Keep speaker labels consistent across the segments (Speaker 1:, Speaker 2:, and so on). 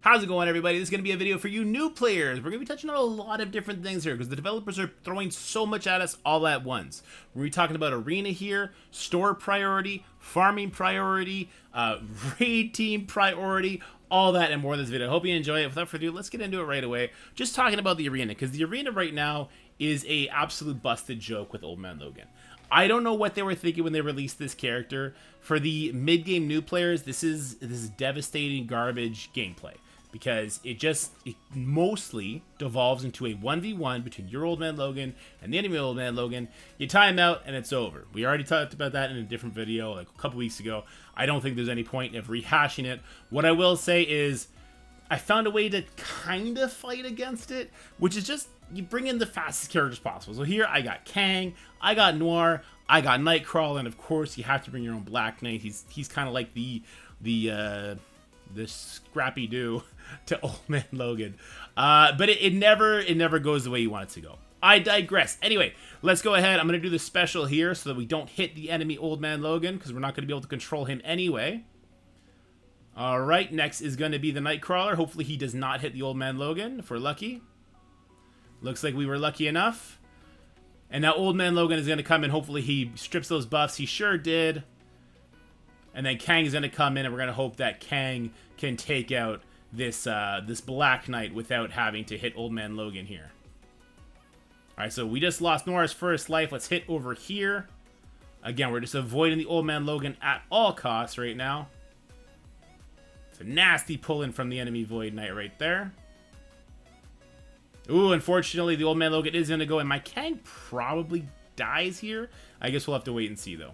Speaker 1: How's it going, everybody? This is going to be a video for you new players. We're going to be touching on a lot of different things here because the developers are throwing so much at us all at once. We're going to be talking about arena here, store priority, farming priority, raid team priority, all that and more in this video. I hope you enjoy it. Without further ado, let's get into it right away. Just talking about the arena, because the arena right now is a absolute busted joke with Old Man Logan. I don't know what they were thinking when they released this character. For the mid-game new players, this is devastating garbage gameplay. Because it mostly devolves into a 1v1 between your Old Man Logan and the enemy Old Man Logan. You time out and it's over. We already talked about that in a different video like a couple weeks ago. I don't think there's any point of rehashing it. What I will say is I found a way to kind of fight against it, which is just you bring in the fastest characters possible. So here I got Kang, I got Noir, I got Nightcrawler, and of course you have to bring your own Black Knight. He's kind of like the scrappy do to Old Man Logan, but it never goes the way you want it to go. I digress. Anyway, let's go ahead. I'm gonna do the special here so that we don't hit the enemy Old Man Logan, because we're not gonna be able to control him anyway. All right, next is gonna be the Nightcrawler. Hopefully he does not hit the Old Man Logan if we're lucky. Looks like we were lucky enough. And now Old Man Logan is gonna come in. Hopefully he strips those buffs. He sure did. And then Kang is going to come in, and we're going to hope that Kang can take out this this Black Knight without having to hit Old Man Logan here. Alright, so we just lost Nora's first life. Let's hit over here. Again, we're just avoiding the Old Man Logan at all costs right now. It's a nasty pull-in from the enemy Void Knight right there. Ooh, unfortunately, the Old Man Logan is going to go, and my Kang probably dies here. I guess we'll have to wait and see, though.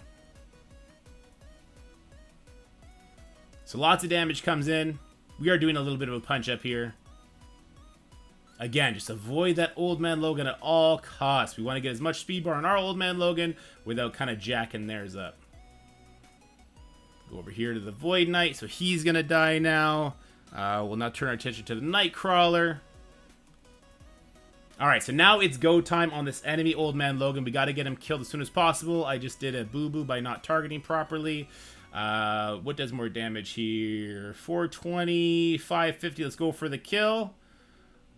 Speaker 1: So lots of damage comes in. We are doing a little bit of a punch up here. Again, just avoid that Old Man Logan at all costs. We want to get as much speed bar on our Old Man Logan without kind of jacking theirs up. Go over here to the Void Knight. So he's going to die now. We'll now turn our attention to the Nightcrawler. Alright, so now it's go time on this enemy Old Man Logan. We got to get him killed as soon as possible. I just did a boo-boo by not targeting properly. What does more damage here? 420, 550. Let's go for the kill.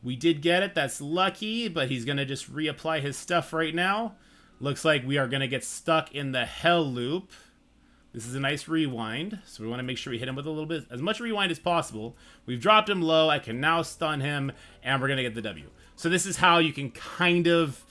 Speaker 1: We did get it. That's lucky, but he's going to just reapply his stuff right now. Looks like we are going to get stuck in the hell loop. This is a nice rewind, so we want to make sure we hit him with a little bit, as much rewind as possible. We've dropped him low. I can now stun him, and we're going to get the W. So this is how you can kind of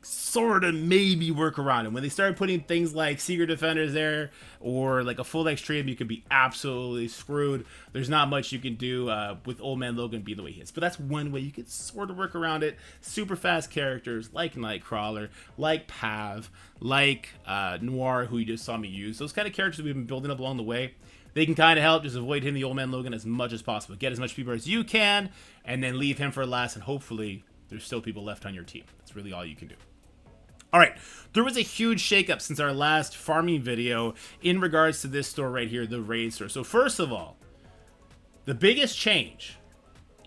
Speaker 1: sort of maybe work around it. When they start putting things like Secret Defenders there or like a full extreme, you could be absolutely screwed. There's not much you can do with Old Man Logan being the way he is. But that's one way you could sort of work around it. Super fast characters like Nightcrawler, like Pav, like Noir, who you just saw me use. Those kind of characters we've been building up along the way. They can kind of help. Just avoid hitting the Old Man Logan as much as possible. Get as much people as you can, and then leave him for last, and hopefully there's still people left on your team. That's really all you can do. Alright, there was a huge shakeup since our last farming video in regards to this store right here, the raid store. So first of all, the biggest change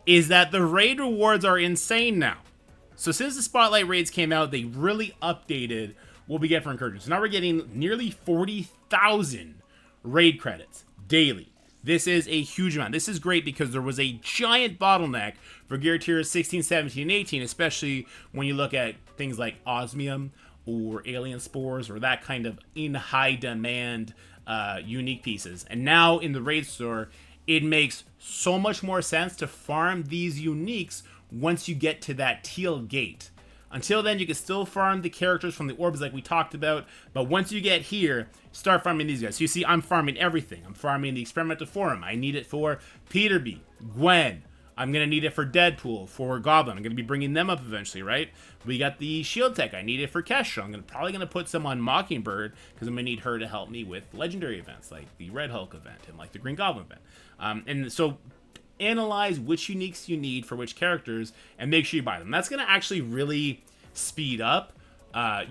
Speaker 1: is that the raid rewards are insane now. So since the Spotlight raids came out, they really updated what we get for incursions. So now we're getting nearly 40,000 raid credits daily. This is a huge amount. This is great because there was a giant bottleneck for gear tiers 16, 17, and 18, especially when you look at things like osmium or alien spores or that kind of in high demand unique pieces. And now in the raid store, it makes so much more sense to farm these uniques once you get to that teal gate. Until then, you can still farm the characters from the orbs like we talked about, but once you get here, start farming these guys. So you see, I'm farming everything. I'm farming the Experimental Forum. I need it for Peterby, Gwen. I'm going to need it for Deadpool, for Goblin. I'm going to be bringing them up eventually, right? We got the Shield Tech. I need it for Kesha. I'm probably going to put some on Mockingbird, because I'm going to need her to help me with legendary events, like the Red Hulk event and like the Green Goblin event. And so analyze which uniques you need for which characters and make sure you buy them. That's going to actually really speed up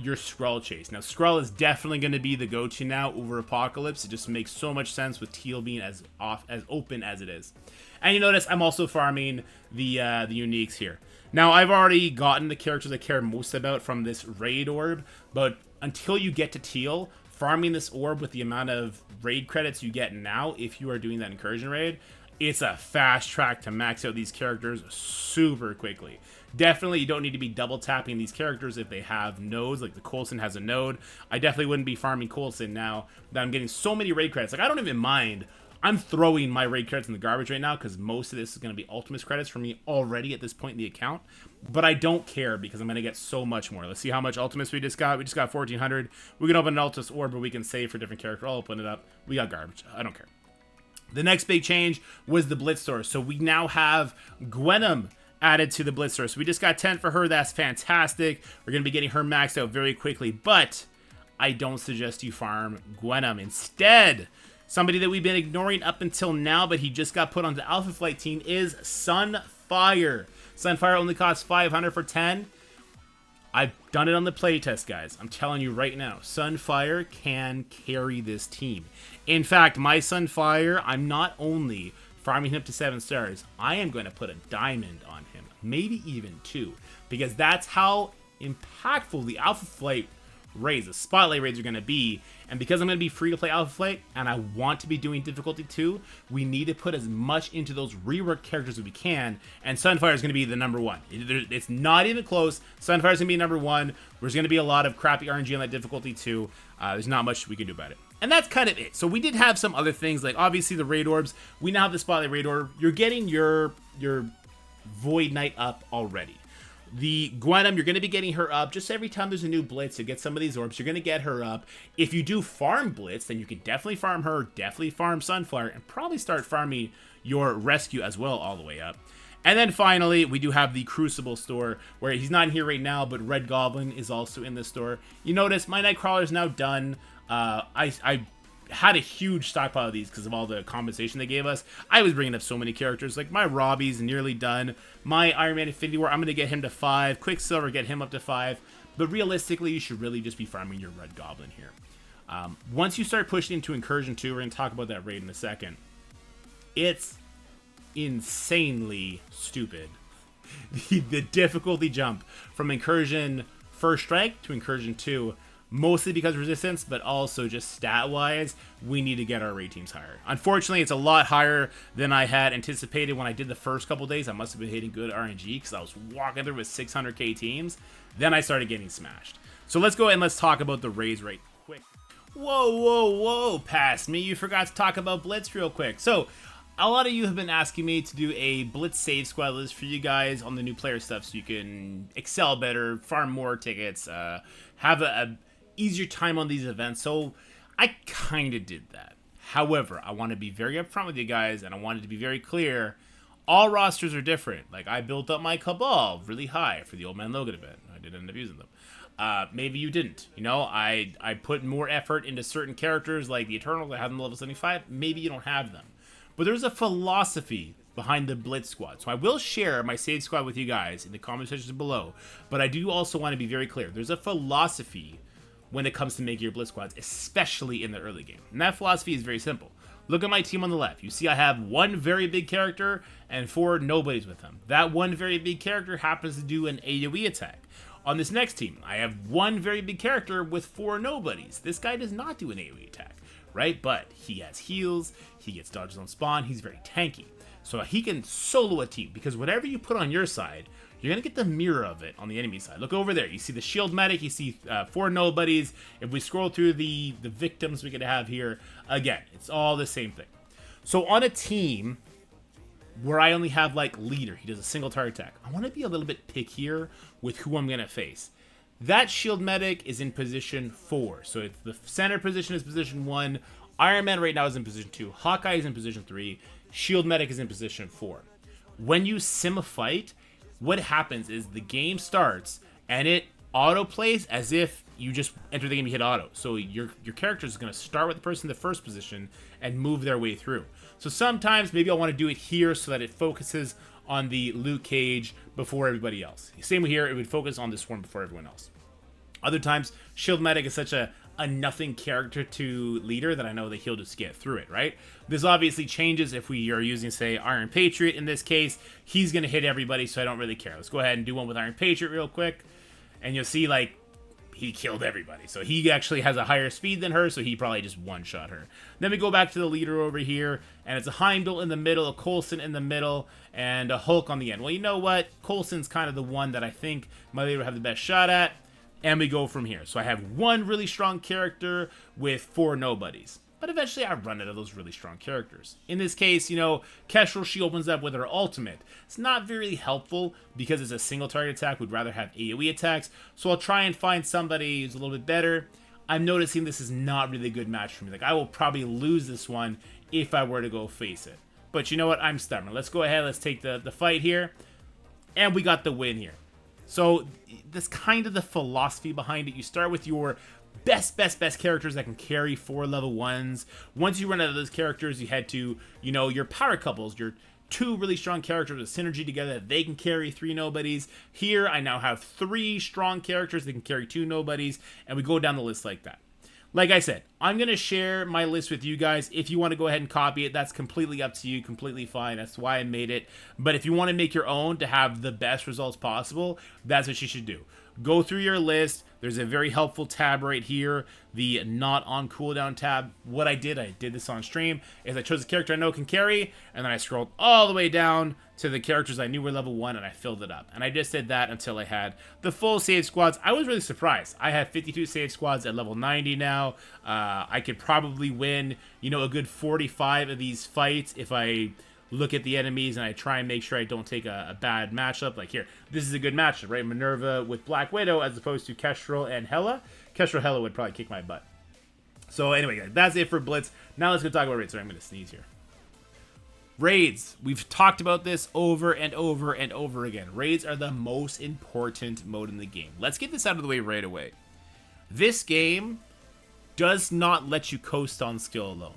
Speaker 1: your Skrull chase. Now, Skrull is definitely going to be the go-to now over Apocalypse. It just makes so much sense with Teal being as open as it is. And you notice I'm also farming the uniques here. Now, I've already gotten the characters I care most about from this raid orb, but until you get to Teal, farming this orb with the amount of raid credits you get now, if you are doing that incursion raid, it's a fast track to max out these characters super quickly. Definitely, you don't need to be double tapping these characters if they have nodes, like the Coulson has a node. I definitely wouldn't be farming Coulson now that I'm getting so many raid credits. Like, I don't even mind. I'm throwing my raid credits in the garbage right now because most of this is going to be Ultimus credits for me already at this point in the account. But I don't care because I'm going to get so much more. Let's see how much Ultimus we just got. We just got 1,400. We can open an Ultimus orb, but we can save for different characters. I'll open it up. We got garbage. I don't care. The next big change was the Blitz store. So we now have Gwenum added to the Blitz store. So we just got 10 for her. That's fantastic. We're going to be getting her maxed out very quickly. But I don't suggest you farm Gwenum. Instead, somebody that we've been ignoring up until now, but he just got put on the Alpha Flight team, is Sunfire. Sunfire only costs 500 for 10. I've done it on the playtest, guys. I'm telling you right now, Sunfire can carry this team. In fact, my Sunfire, I'm not only farming him up to 7 stars, I am going to put a diamond on him, maybe even 2, because that's how impactful the Alpha Flight raids, the Spotlight raids are going to be. And because I'm going to be free to play Alpha Flight, and I want to be doing difficulty 2, we need to put as much into those rework characters as we can, and Sunfire is going to be the number 1. It's not even close. Sunfire is going to be number 1. There's going to be a lot of crappy RNG on that difficulty 2. There's not much we can do about it. And that's kind of it. So we did have some other things, like obviously the raid orbs. We now have the Spotlight raid orb. You're getting your Void Knight up already. The Gwenum, you're going to be getting her up just every time there's a new Blitz to get some of these orbs. You're going to get her up. If you do farm Blitz, then you can definitely farm her, definitely farm Sunfire, and probably start farming your Rescue as well all the way up. And then finally, we do have the Crucible store, where he's not in here right now, but Red Goblin is also in the store. You notice my Nightcrawler is now done. I had a huge stockpile of these because of all the compensation they gave us. I was bringing up so many characters, like my Robbie's nearly done. My Iron Man Infinity War, I'm going to get him to 5. Quicksilver, get him up to 5. But realistically, you should really just be farming your Red Goblin here. Once you start pushing into Incursion 2, we're going to talk about that raid in a second. It's insanely stupid. The difficulty jump from Incursion First Strike to Incursion 2, mostly because of resistance, but also just stat-wise, we need to get our raid teams higher. Unfortunately, it's a lot higher than I had anticipated when I did the first couple days. I must have been hitting good RNG because I was walking through with 600k teams. Then I started getting smashed. So let's go ahead and let's talk about the raids right quick. Whoa, past me. You forgot to talk about Blitz real quick. So a lot of you have been asking me to do a Blitz save squad list for you guys on the new player stuff so you can excel better, farm more tickets, have a easier time on these events. So I kind of did that. However, I want to be very upfront with you guys, and I wanted to be very clear. All rosters are different. Like, I built up my Cabal really high for the Old Man Logan event. I did end up using them. Maybe you didn't. You know, I put more effort into certain characters like the Eternals. I have them level 75. Maybe you don't have them. But there's a philosophy behind the Blitz squad. So I will share my save squad with you guys in the comment sections below. But I do also want to be very clear. There's a philosophy when it comes to making your Blitz squads, especially in the early game. And that philosophy is very simple. Look at my team on the left. You see I have one very big character and 4 nobodies with him. That one very big character happens to do an AoE attack. On this next team, I have one very big character with 4 nobodies. This guy does not do an AoE attack, right? But he has heals, he gets dodges on spawn, he's very tanky. So he can solo a team, because whatever you put on your side, you're going to get the mirror of it on the enemy side. Look over there. You see the shield medic. You see 4 nobodies. If we scroll through the victims we could have here, again, it's all the same thing. So on a team where I only have, like, leader, he does a single target attack, I want to be a little bit pickier with who I'm going to face. That shield medic is in position 4. So it's the center position is position 1. Iron Man right now is in position 2. Hawkeye is in position 3. Shield medic is in position 4. When you sim a fight, what happens is the game starts and it auto plays as if you just enter the game and hit auto. So your character is going to start with the person in the first position and move their way through. So sometimes maybe I want to do it here so that it focuses on the Luke Cage before everybody else. Same here, it would focus on the Swarm before everyone else. Other times, Shield Medic is such a nothing character to leader that I know that he'll just get through it, right? This obviously changes if we are using, say, Iron Patriot in this case. He's going to hit everybody, so I don't really care. Let's go ahead and do one with Iron Patriot real quick. And you'll see, like, he killed everybody. So he actually has a higher speed than her, so he probably just one-shot her. Then we go back to the leader over here, and it's a Heimdall in the middle, a Coulson in the middle, and a Hulk on the end. Well, you know what? Coulson's kind of the one that I think my leader will have the best shot at, and we go from here. So I have one really strong character with 4 nobodies. But eventually I run out of those really strong characters. In this case, you know, Kestrel, she opens up with her ultimate. It's not very helpful because it's a single target attack. We'd rather have AoE attacks. So I'll try and find somebody who's a little bit better. I'm noticing this is not really a good match for me. Like, I will probably lose this one if I were to go face it. But you know what? I'm stubborn. Let's go ahead. Let's take the fight here. And we got the win here. So that's kind of the philosophy behind it. You start with your best characters that can carry 4 level 1s. Once you run out of those characters, you head to, you know, your power couples, your 2 really strong characters with synergy together. They can carry 3 nobodies. Here, I now have 3 strong characters that can carry 2 nobodies, and we go down the list like that. Like I said, I'm going to share my list with you guys. If you want to go ahead and copy it, that's completely up to you, completely fine. That's why I made it. But if you want to make your own to have the best results possible, that's what you should do. Go through your list. There's a very helpful tab right here, the not on cooldown tab. What I did this on stream, is I chose a character I know can carry, and then I scrolled all the way down to the characters I knew were level 1, and I filled it up. And I just did that until I had the full save squads. I was really surprised. I have 52 save squads at level 90 now. I could probably win, you know, a good 45 of these fights if I look at the enemies and I try and make sure I don't take a bad matchup. Like here, this is a good matchup, right? Minerva with Black Widow as opposed to Kestrel and Hela. Kestrel Hela would probably kick my butt. So anyway, guys, that's it for Blitz. Now let's go talk about raids. Sorry, I'm going to sneeze here. Raids. We've talked about this over and over and over again. Raids are the most important mode in the game. Let's get this out of the way right away. This game does not let you coast on skill alone.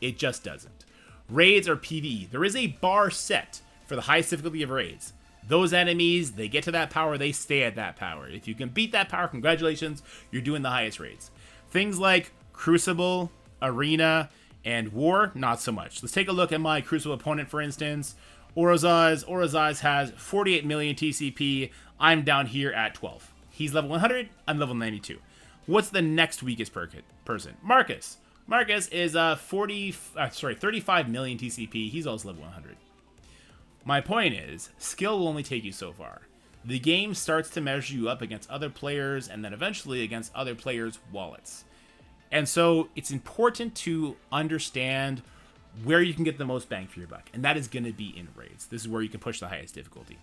Speaker 1: It just doesn't. Raids are PvE. There is a bar set for the highest difficulty of raids. Those enemies, they get to that power, they stay at that power. If you can beat that power, congratulations, you're doing the highest raids. Things like Crucible, Arena, and War, not so much. Let's take a look at my Crucible opponent, for instance. Orazaz. Orazaz has 48 million TCP. I'm down here at 12. He's level 100, I'm level 92. What's the next weakest person? Marcus. Marcus is 35 million TCP. He's also level 100. My point is, skill will only take you so far. The game starts to measure you up against other players and then eventually against other players' wallets. And so it's important to understand where you can get the most bang for your buck. And that is going to be in raids. This is where you can push the highest difficulty.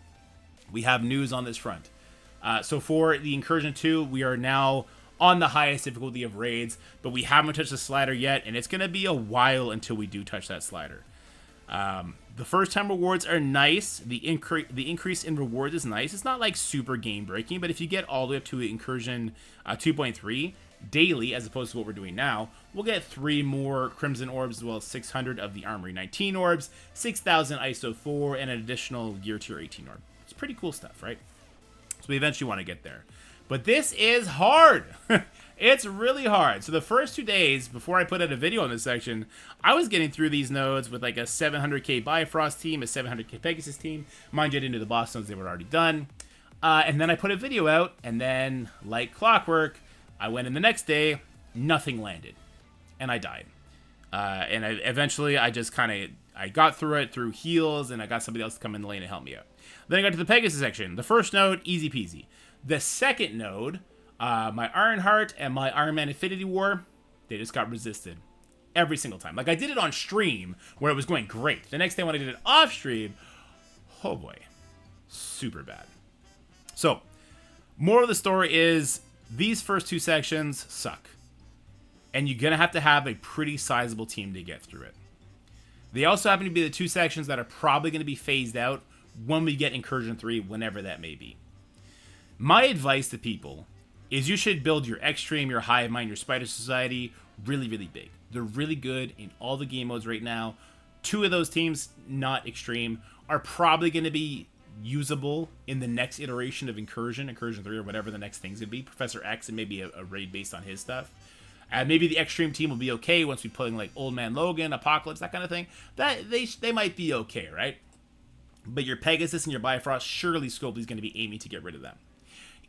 Speaker 1: We have news on this front. So for the Incursion 2, we are now on the highest difficulty of raids, but we haven't touched the slider yet, and it's going to be a while until we do touch that slider. The first time rewards are nice. The increase in rewards is nice. It's not like super game breaking, but if you get all the way up to Incursion 2.3 daily, as opposed to what we're doing now, we'll get 3 more Crimson Orbs, as well as 600 of the Armory 19 Orbs, 6,000 ISO 4, and an additional Gear Tier 18 Orb. It's pretty cool stuff, right? So we eventually want to get there. But this is hard. It's really hard. So the first 2 days, before I put out a video on this section, I was getting through these nodes with like a 700k Bifrost team, a 700k Pegasus team. Mind you, I didn't do the boss nodes, they were already done. And then I put a video out, and then, like clockwork, I went in the next day, nothing landed. And I died. And eventually, I just I got through it through heals, and I got somebody else to come in the lane and help me out. Then I got to the Pegasus section. The first node, easy peasy. The second node, my Ironheart and my Iron Man Infinity War, they just got resisted every single time. Like, I did it on stream where it was going great. The next day when I did it off stream, oh boy, super bad. So, moral of the story is these first 2 sections suck. And you're going to have a pretty sizable team to get through it. They also happen to be the 2 sections that are probably going to be phased out when we get Incursion 3, whenever that may be. My advice to people is you should build your Extreme, your Hive Mind, your Spider Society really, really big. They're really good in all the game modes right now. 2 of those teams, not Extreme, are probably going to be usable in the next iteration of Incursion 3, or whatever the next thing's going to be. Professor X and maybe a raid based on his stuff. And maybe the Extreme team will be okay once we put in like Old Man Logan, Apocalypse, that kind of thing. That they might be okay, right? But your Pegasus and your Bifrost, surely Scopely's going to be aiming to get rid of them.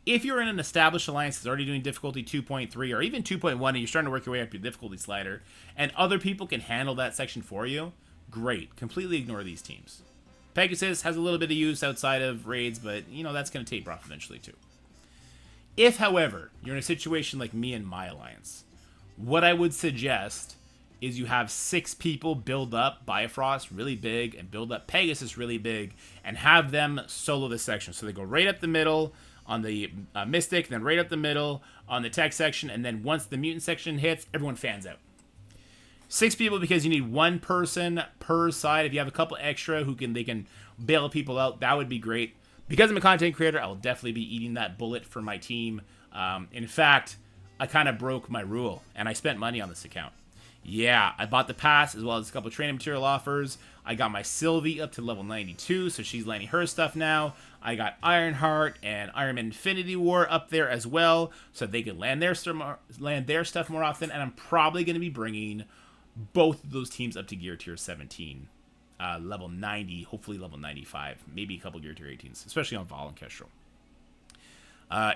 Speaker 1: If you're in an established alliance that's already doing difficulty 2.3 or even 2.1 and you're starting to work your way up your difficulty slider and other people can handle that section for you, great. Completely ignore these teams. Pegasus has a little bit of use outside of raids, but, you know, that's going to taper off eventually too. If, however, you're in a situation like me and my alliance, what I would suggest is you have 6 people build up Bifrost really big and build up Pegasus really big and have them solo this section. So they go right up the middle on the Mystic, then right up the middle on the Tech section, and then once the Mutant section hits, everyone fans out. 6 people because you need 1 person per side. If you have a couple extra they can bail people out, that would be great. Because I'm a content creator, I will definitely be eating that bullet for my team. In fact, I kind of broke my rule, and I spent money on this account. Yeah, I bought the pass as well as a couple of training material offers. I got my Sylvie up to level 92, so she's landing her stuff now. I got Ironheart and Iron Man Infinity War up there as well, so they can land their stuff more often. And I'm probably going to be bringing both of those teams up to Gear Tier 17, level 90, hopefully level 95, maybe a couple Gear Tier 18s, especially on Vol and Kestrel.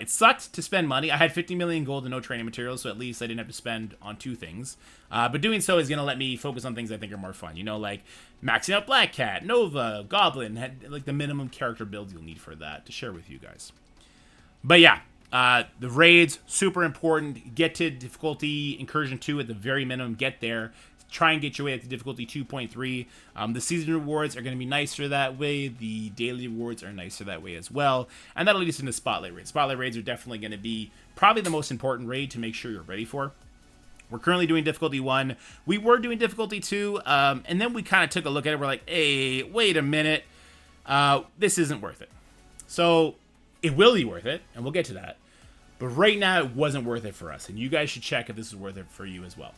Speaker 1: It sucked to spend money. I had 50 million gold and no training materials, so at least I didn't have to spend on 2 things. But doing so is going to let me focus on things I think are more fun. You know, like maxing out Black Cat, Nova, Goblin, like the minimum character builds you'll need for that to share with you guys. But yeah, the raids, super important. Get to difficulty Incursion 2 at the very minimum. Get there. Try and get your way up to difficulty 2.3. The season rewards are going to be nicer that way. The daily rewards are nicer that way as well. And that'll lead us into Spotlight Raids. Spotlight Raids are definitely going to be probably the most important raid to make sure you're ready for. We're currently doing difficulty 1. We were doing difficulty 2, and then we kind of took a look at it. We're like, hey, wait a minute. This isn't worth it. So it will be worth it, and we'll get to that. But right now, it wasn't worth it for us. And you guys should check if this is worth it for you as well.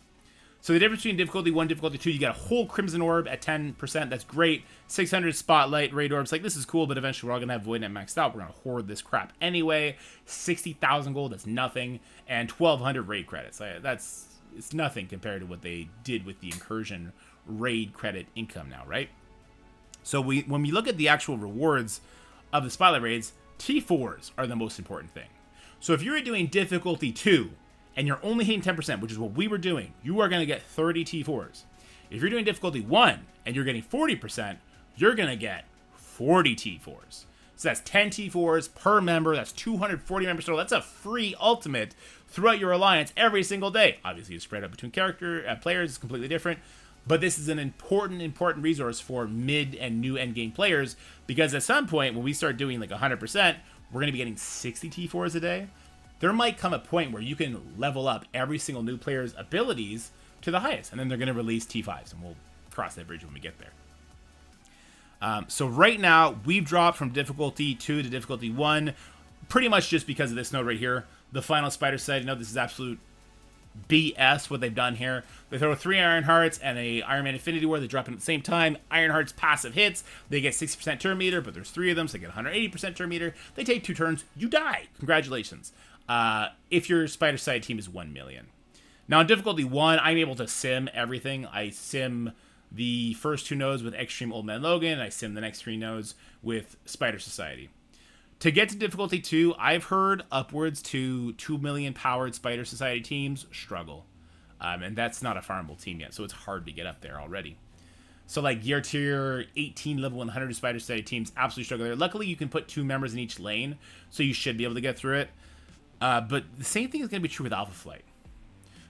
Speaker 1: So the difference between difficulty 1 and difficulty 2, you get a whole Crimson Orb at 10%. That's great. 600 Spotlight Raid Orbs. Like, this is cool, but eventually we're all going to have Void Net maxed out. We're going to hoard this crap anyway. 60,000 gold, that's nothing. And 1,200 raid credits. It's nothing compared to what they did with the Incursion raid credit income now, right? So when we look at the actual rewards of the Spotlight Raids, T4s are the most important thing. So if you're doing difficulty 2, and you're only hitting 10%, which is what we were doing, you are going to get 30 T4s. If you're doing difficulty 1 and you're getting 40%, you're going to get 40 T4s. So that's 10 T4s per member. That's 240 members total. That's a free ultimate throughout your alliance every single day. Obviously, it's spread out between players. It's completely different. But this is an important resource for mid and new endgame players, because at some point, when we start doing like 100%, we're going to be getting 60 T4s a day. There might come a point where you can level up every single new player's abilities to the highest, and then they're going to release T5s, and we'll cross that bridge when we get there. So right now, we've dropped from difficulty 2 to difficulty 1, pretty much just because of this node right here. The final Spider Side, this is absolute BS what they've done here. They throw 3 Iron Hearts and a Iron Man Infinity War. They drop in at the same time. Iron Hearts passive hits. They get 60% turn meter, but there's 3 of them, so they get 180% turn meter. They take 2 turns. You die. Congratulations. If your Spider Side team is 1 million. Now, in difficulty 1, I'm able to sim everything. I sim the first 2 nodes with Extreme Old Man Logan, and I sim the next 3 nodes with Spider Society. To get to difficulty 2, I've heard upwards to 2 million powered Spider Society teams struggle. And that's not a farmable team yet, so it's hard to get up there already. So like Gear Tier 18 level 100 Spider Society teams absolutely struggle there. Luckily, you can put 2 members in each lane, so you should be able to get through it. But the same thing is going to be true with Alpha Flight.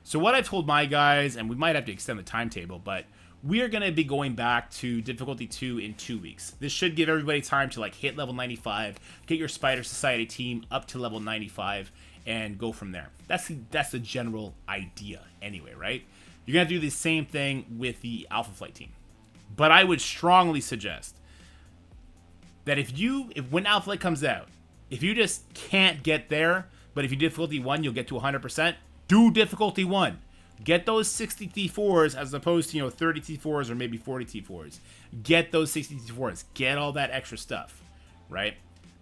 Speaker 1: So what I've told my guys, and we might have to extend the timetable, but we are going to be going back to difficulty 2 in 2 weeks. This should give everybody time to like hit level 95, get your Spider Society team up to level 95, and go from there. That's the general idea anyway, right? You're going to do the same thing with the Alpha Flight team. But I would strongly suggest that if when Alpha Flight comes out, if you just can't get there, but if you difficulty 1, you'll get to 100%. Do difficulty 1. Get those 60 T4s as opposed to 30 T4s or maybe 40 T4s. Get those 60 T4s. Get all that extra stuff, right?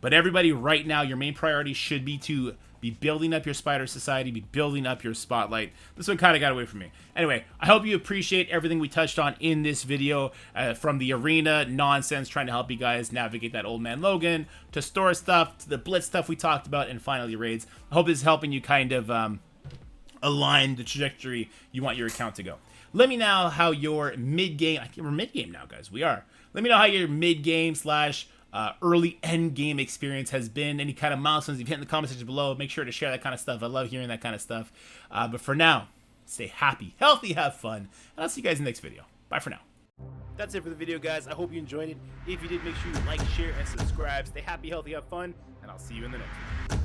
Speaker 1: But everybody right now, your main priority should be to be building up your spider society, be building up your spotlight. This one kind of got away from me. Anyway, I hope you appreciate everything we touched on in this video, from the arena nonsense, trying to help you guys navigate that Old Man Logan, to store stuff, to the Blitz stuff we talked about, and finally raids. I hope this is helping you kind of align the trajectory you want your account to go. Let me know how your mid-game, I think we're mid-game now, guys, we are. Let me know how your mid-game slash early end game experience has been. Any kind of milestones you've hit in the comment section below. Make sure to share that kind of stuff. I love hearing that kind of stuff. But for now, stay happy, healthy, have fun, and I'll see you guys in the next video. Bye for now. That's it for the video, guys. I hope you enjoyed it. If you did, make sure you like, share, and subscribe. Stay happy, healthy, have fun, and I'll see you in the next one.